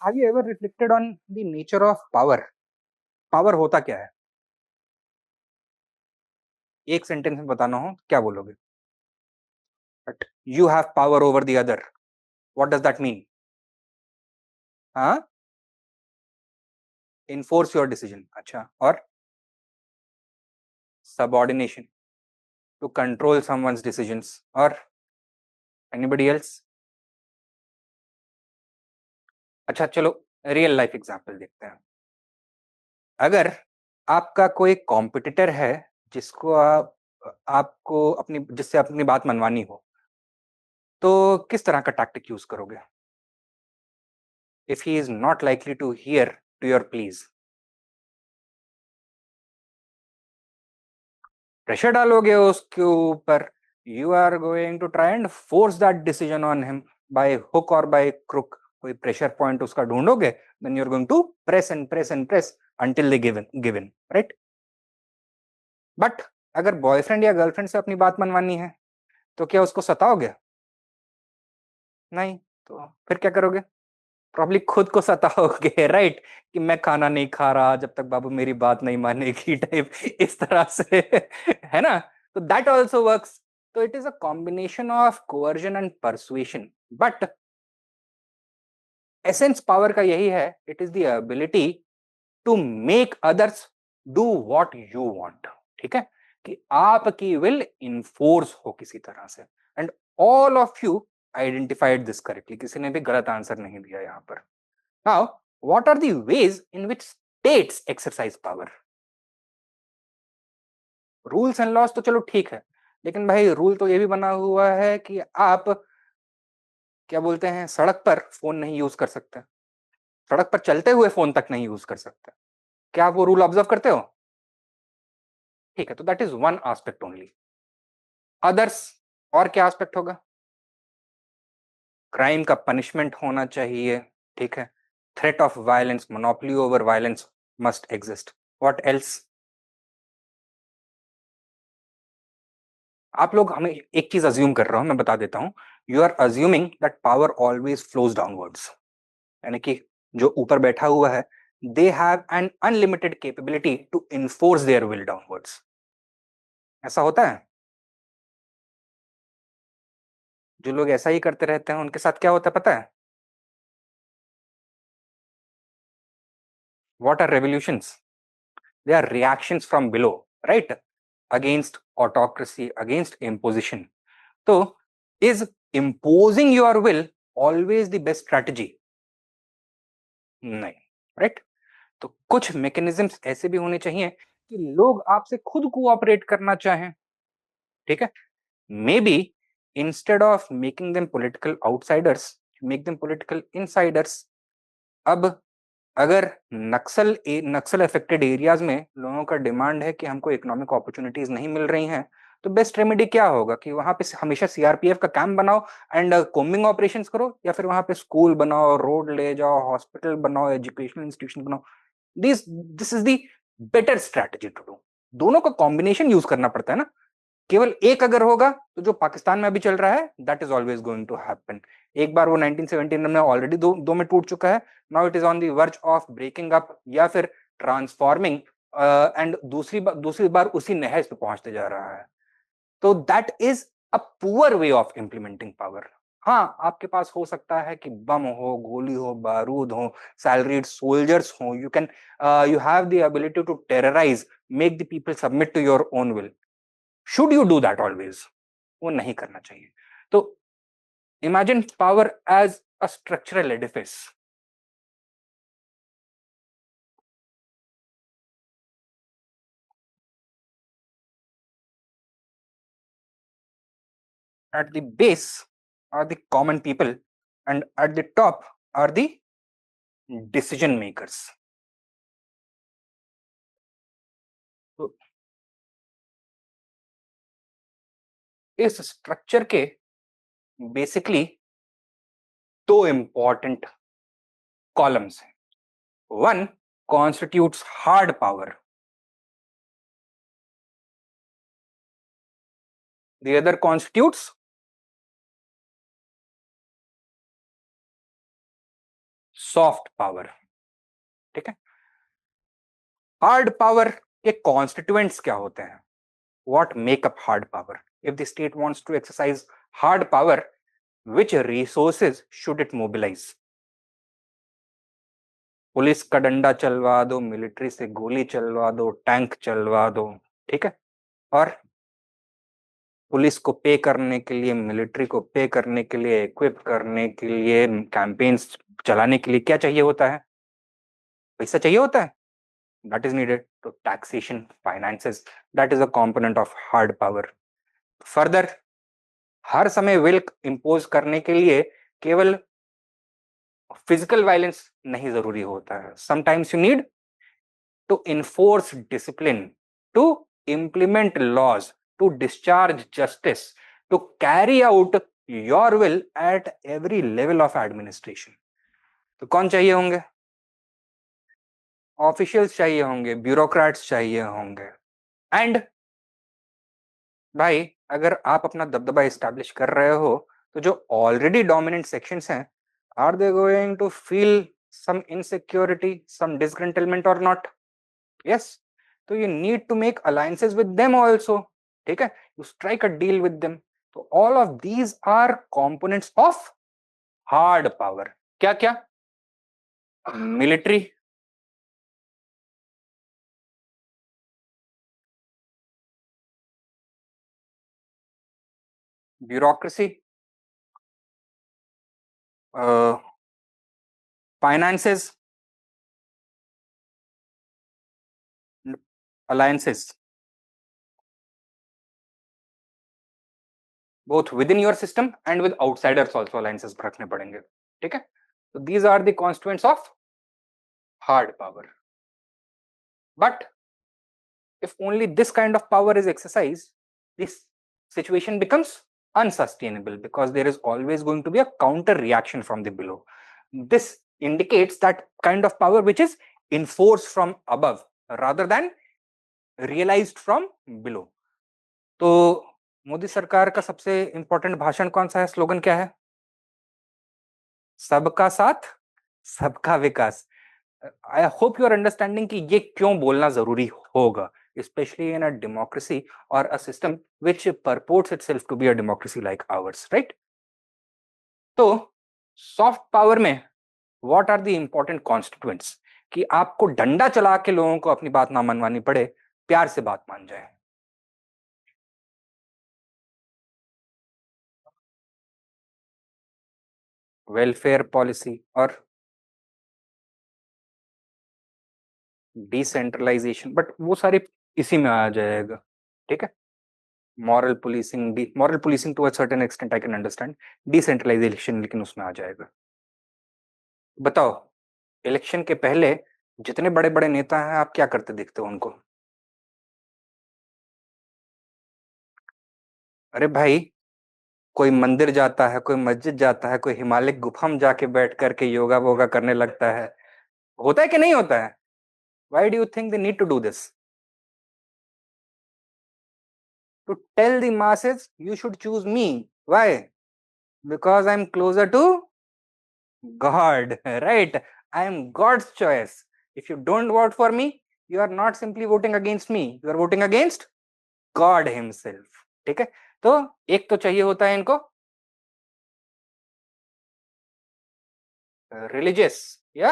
Have you ever reflected on the nature of power? Power होता क्या है? एक सेंटेंस में बताना हो क्या बोलोगे? But you have power over the other, what does that mean? हाँ, इन्फोर्स योर डिसीजन। अच्छा, और subordination, to control someone's decisions. और एनीबडी एल्स? अच्छा चलो, रियल लाइफ एग्जांपल देखते हैं। अगर आपका कोई कॉम्पिटिटर है जिसको आपको अपनी जिससे अपनी बात मनवानी हो, तो किस तरह का टैक्टिक यूज करोगे if he is not likely to hear to your please? Pressure डालोगे उसके ऊपर, you are going to try and force that decision on him by hook or by crook. कोई प्रेशर पॉइंट उसका ढूंढोगे, then you are going to press until they given, right? But अगर boyfriend या girlfriend से अपनी बात मनवानी है, तो क्या उसको सताओगे? नहीं। तो फिर क्या करोगे? प्रॉब्ली खुद को सताओगे, राइट? कि मैं खाना नहीं खा रहा जब तक बाबू मेरी बात नहीं मानेगी, टाइप इस तरह से। है ना? तो दैट ऑल्सो वर्क्स। तो it is a combination of coercion and persuasion, but essence power का यही है, it is the ability to make others do what you want. ठीक है? कि आपकी विल इन्फोर्स हो किसी तरह से। And all of you identified this correctly, किसी ने भी गलत आंसर नहीं दिया यहां पर। Now what are the ways in which states exercise power? Rules and laws तो चलो ठीक है, लेकिन भाई रूल तो ये भी बना हुआ है कि आप क्या बोलते हैं, सड़क पर फोन नहीं यूज कर सकते, सड़क पर चलते हुए फोन तक नहीं यूज कर सकते। क्या आप वो रूल ऑब्जर्व करते हो? ठीक है, तो that is one aspect only. Others, और क्या एस्पेक्ट होगा? क्राइम का पनिशमेंट होना चाहिए। ठीक है? Threat of violence, monopoly over violence must exist. What else? आप लोग, हमें एक चीज अज्यूम कर रहा हूं, मैं बता देता हूं। You are assuming that power always flows downwards, यानी कि जो ऊपर बैठा हुआ है, they have an unlimited capability to enforce their will downwards. ऐसा होता है? जो लोग ऐसा ही करते रहते हैं उनके साथ क्या होता है पता है? What are revolutions? They are reactions from below, right? Against autocracy, against imposition. तो is imposing your will always the best strategy? नहीं, राइट? तो कुछ मैकेनिज्म्स ऐसे भी होने चाहिए कि लोग आपसे खुद कोऑपरेट करना चाहें। ठीक है? May be instead of making them political outsiders, make them political Insiders. अब अगर नक्सल अफेक्टेड एरियाज में लोगों का डिमांड है कि हमको इकोनॉमिक अपॉर्चुनिटीज नहीं मिल रही हैं, तो बेस्ट रेमेडी क्या होगा कि वहां पे हमेशा सीआरपीएफ का कैंप बनाओ एंड कोम्बिंग ऑपरेशंस करो, या फिर वहां पे स्कूल बनाओ, रोड ले जाओ, हॉस्पिटल बनाओ, एजुकेशनल इंस्टीट्यूशन बनाओ। This is the better strategy to do. दोनों का कॉम्बिनेशन यूज करना पड़ता है ना। केवल एक अगर होगा तो जो पाकिस्तान में अभी चल रहा है, that is always going to happen. एक बार वो 1917 में ऑलरेडी दो में टूट चुका है। Now it is on the verge of breaking up या फिर ट्रांसफॉर्मिंग, एंड दूसरी बार उसी नहज पे पहुंचते जा रहा है। तो that is a poor way of implementing power. हाँ, आपके पास हो सकता है कि बम हो, गोली हो, बारूद हो, सैलरीड सोल्जर्स हो, you can you have the ability to terrorise, make the people submit to your own will. Should you do that always? वो नहीं करना चाहिए। तो imagine power as a structural edifice. At the base are the common people, and at the top are the decision makers. तो इस structure के basically दो important columns हैं। One constitutes hard power, the other constitutes, soft power, ठीक है। Hard power के constituents क्या होते हैं? What make up hard power? If the state wants to exercise hard power, which resources should it mobilize? Police का डंडा चलवा दो, मिलिट्री से गोली चलवा दो, टैंक चलवा दो, ठीक है। और पुलिस को पे करने के लिए, मिलिट्री को पे करने के लिए, इक्विप करने के लिए, कैंपेन्स चलाने के लिए क्या चाहिए होता है? पैसा चाहिए होता है। That is needed to taxation, finances, that is a component of hard power. Further, हर समय विल इंपोज करने के लिए केवल फिजिकल वायलेंस नहीं जरूरी होता है। Sometimes you need to enforce discipline, to implement laws, to discharge justice, to carry out your will at every level of administration. तो कौन चाहिए होंगे? ऑफिशियल्स चाहिए होंगे, ब्यूरोक्रेट्स चाहिए होंगे। एंड भाई, अगर आप अपना दबदबा एस्टैब्लिश कर रहे हो, तो जो ऑलरेडी डोमिनेंट सेक्शंस हैं, are they going to feel some insecurity, some disgruntlement or not? Yes. So you need to make alliances with them also. ठीक है, you strike a deal with them. So all of these are components of hard power. क्या क्या? Military, bureaucracy, finances, alliances, both within your system and with outsiders also alliances रखने पड़ेंगे, ठीक है। So these are the constituents of hard power. But if only this kind of power is exercised, this situation becomes unsustainable because there is always going to be a counter reaction from the below. This indicates that kind of power which is enforced from above rather than realized from below. तो मोदी सरकार का सबसे important भाषण कौन सा है? Slogan क्या है? सबका साथ, सबका विकास। I hope you are understanding कि ये क्यों बोलना जरूरी होगा, especially in a democracy or a system which purports itself to be a democracy like ours, right? तो सॉफ्ट पावर में what are the important constituents कि आपको डंडा चला के लोगों को अपनी बात ना मनवानी पड़े, प्यार से बात मान जाए। वेलफेयर पॉलिसी और डिसेंट्रलाइजेशन, बट वो सारे इसी में आ जाएगा, ठीक है। Moral policing to a certain extent I can understand, decentralisation लेकिन उसमें आ जाएगा। बताओ, इलेक्शन के पहले जितने बड़े बड़े नेता हैं, आप क्या करते देखते हो उनको? अरे भाई, कोई मंदिर जाता है, कोई मस्जिद जाता है, कोई हिमालय गुफा में जाके बैठ करके योगा वोगा करने लगता है। होता है कि नहीं होता है? Why do you think they need to do this? To tell the masses you should choose me. Why? Because I'm closer to God, right? I am God's choice. If you don't vote for me, you are not simply voting against me, you are voting against God himself, ठीक है। तो एक तो चाहिए होता है इनको religious या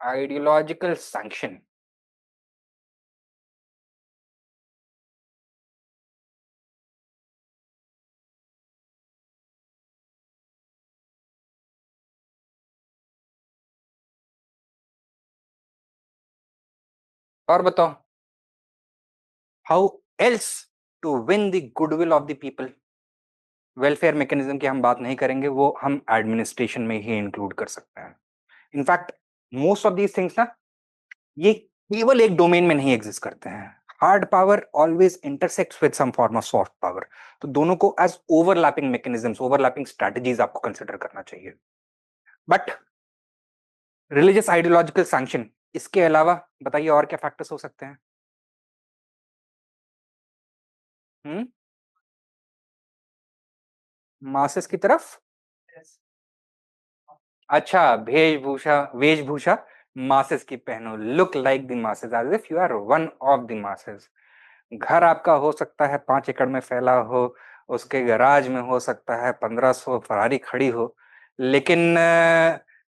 आइडियोलॉजिकल सैंक्शन। और बताओ, how else to win the goodwill of the people? Welfare mechanism की हम बात नहीं करेंगे, वो हम एडमिनिस्ट्रेशन में ही इंक्लूड कर सकते हैं। In fact most of these things ना, ये केवल एक डोमेन में नहीं एग्जिस्ट करते हैं। Hard power always intersects with some form of soft power. तो दोनों को as overlapping mechanisms, overlapping strategies आपको कंसिडर करना चाहिए। बट रिलीजियस आइडियोलॉजिकल सैंक्शन, इसके अलावा बताइए और क्या फैक्टर्स हो सकते हैं? हम्म मासेस की तरफ। अच्छा, वेशभूषा वेशभूषा मासेस की पहनो, look like the masses as if you are one of the masses. घर आपका हो सकता है 5 एकड़ में फैला हो, उसके गैराज में हो सकता है 1500 फरारी खड़ी हो, लेकिन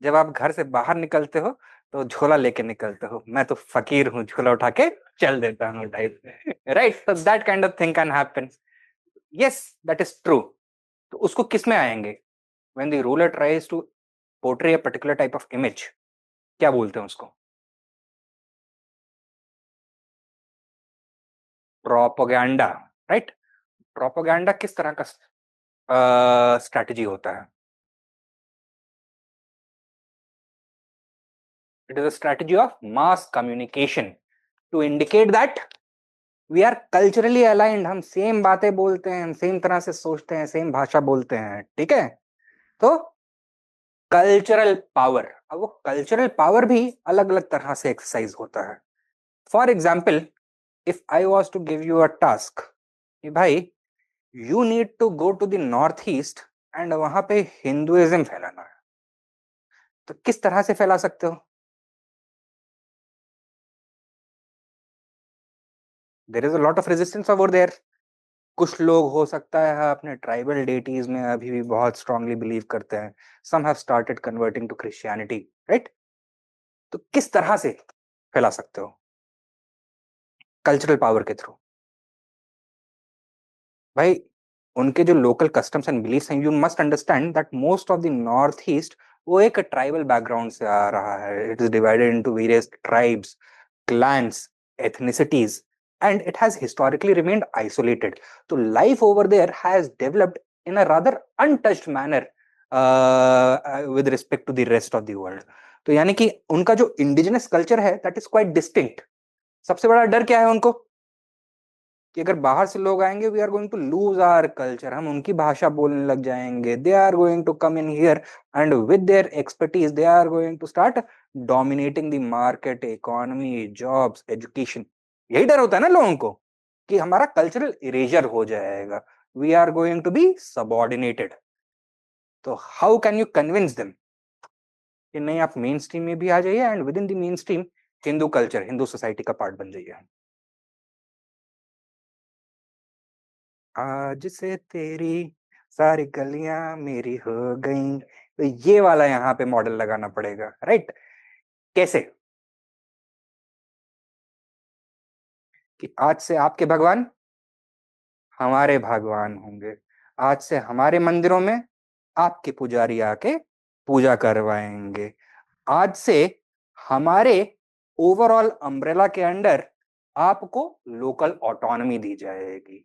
जब आप घर से बाहर निकलते हो तो झोला लेके निकलते हो, मैं तो फकीर हूँ, झोला उठा के चल देता हूँ type. Right, so that kind of thing can happen. Yes, that is true. तो उसको किस में आएंगे? When the ruler tries to portray a particular type of image, क्या बोलते हैं उसको? प्रोपोगंडा। राइट, प्रोपोगंडा किस तरह का स्ट्रैटेजी होता है? It is a strategy of mass communication to indicate that we are culturally aligned, हम सेम बातें बोलते हैं, हम सेम तरह से सोचते हैं, सेम भाषा बोलते हैं, ठीक है? तो कल्चरल पावर, अब वो कल्चरल पावर भी अलग अलग तरह से एक्सरसाइज होता है। For example, if I was to give you a task कि भाई you need to go to the north east and वहां पे हिंदुइज्म फैलाना है, तो किस तरह से फैला सकते हो? There is a lot of resistance over there. कुछ लोग हो सकता है अपने ट्राइबल डेटीज में अभी भी बहुत स्ट्रांगली बिलीव करते हैं, some have started converting to Christianity, right? तो किस तरह से फैला सकते हो? कल्चरल पावर के थ्रू। भाई, उनके जो लोकल कस्टम्स एंड बिलीफ्स हैं, you must understand that most of the north east वो एक ट्राइबल बैकग्राउंड से आ रहा है, it is divided into various tribes, clans, ethnicities, and it has historically remained isolated. So life over there has developed in a rather untouched manner with respect to the rest of the world. तो यानी कि उनका जो indigenous culture है that is quite distinct. सबसे बड़ा डर क्या है उनको? कि अगर बाहर से लोग आएंगे, we are going to lose our culture, हम उनकी भाषा बोलने लग जाएंगे, they are going to come in here and with their expertise they are going to start dominating the market, economy, jobs, education. यही डर होता है ना लोगों को कि हमारा कल्चरल इरेजर हो जाएगा, we are going to be subordinated. तो how can you convince them कि नहीं, आप मेन स्ट्रीम में भी आ जाइए and within the main stream Hindu culture, Hindu society का पार्ट बन जाइए। आज से तेरी सारी गलियां मेरी हो गई, तो ये वाला यहाँ पे मॉडल लगाना पड़ेगा, राइट? कैसे? कि आज से आपके भगवान हमारे भगवान होंगे, आज से हमारे मंदिरों में आपके पुजारी आके पूजा करवाएंगे, आज से हमारे ओवरऑल अम्ब्रेला के अंडर आपको लोकल ऑटोनॉमी दी जाएगी,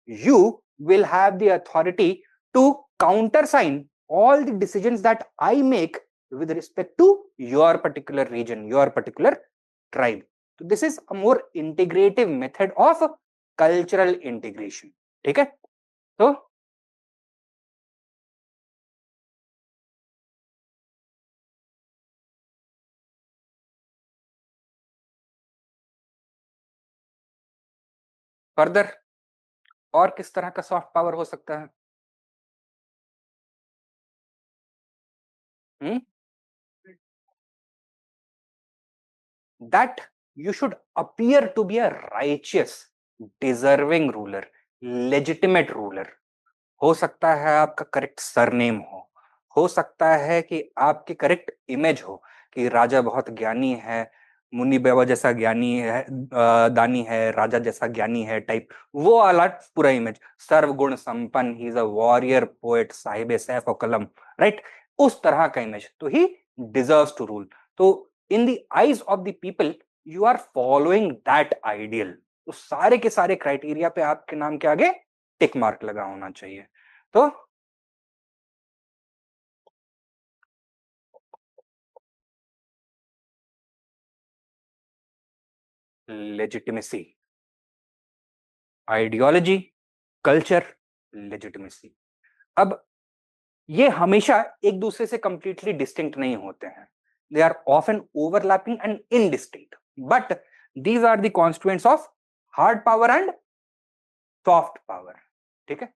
you will have the authority to countersign all the decisions that I make with respect to your particular region, your particular tribe. So this is a more integrative method of cultural integration. ठीक है? तो further और किस तरह का soft power हो सकता है? हम्म that you should appear to be a righteous, deserving ruler, legitimate ruler. हो सकता है आपका करेक्ट सरनेम हो सकता है कि आपकी करेक्ट इमेज हो कि राजा बहुत ज्ञानी है, मुनि बाबा जैसा ज्ञानी है, दानी है, राजा जैसा ज्ञानी है टाइप, वो वाला पूरा इमेज, सर्वगुण संपन्न, he is a warrior poet, Sahib Saif और कलम, राइट? उस तरह का इमेज, तो ही डिजर्व्स टू रूल। तो in the eyes of the people you are following that ideal, तो सारे के सारे क्राइटेरिया पे आपके नाम के आगे टिक मार्क लगा होना चाहिए। तो लेजिटिमेसी, आइडियोलॉजी, कल्चर, लेजिटिमेसी। अब ये हमेशा एक दूसरे से कंप्लीटली डिस्टिंक्ट नहीं होते हैं, they are often overlapping and indistinct, but these are the constituents of hard power and soft power. ठीक है?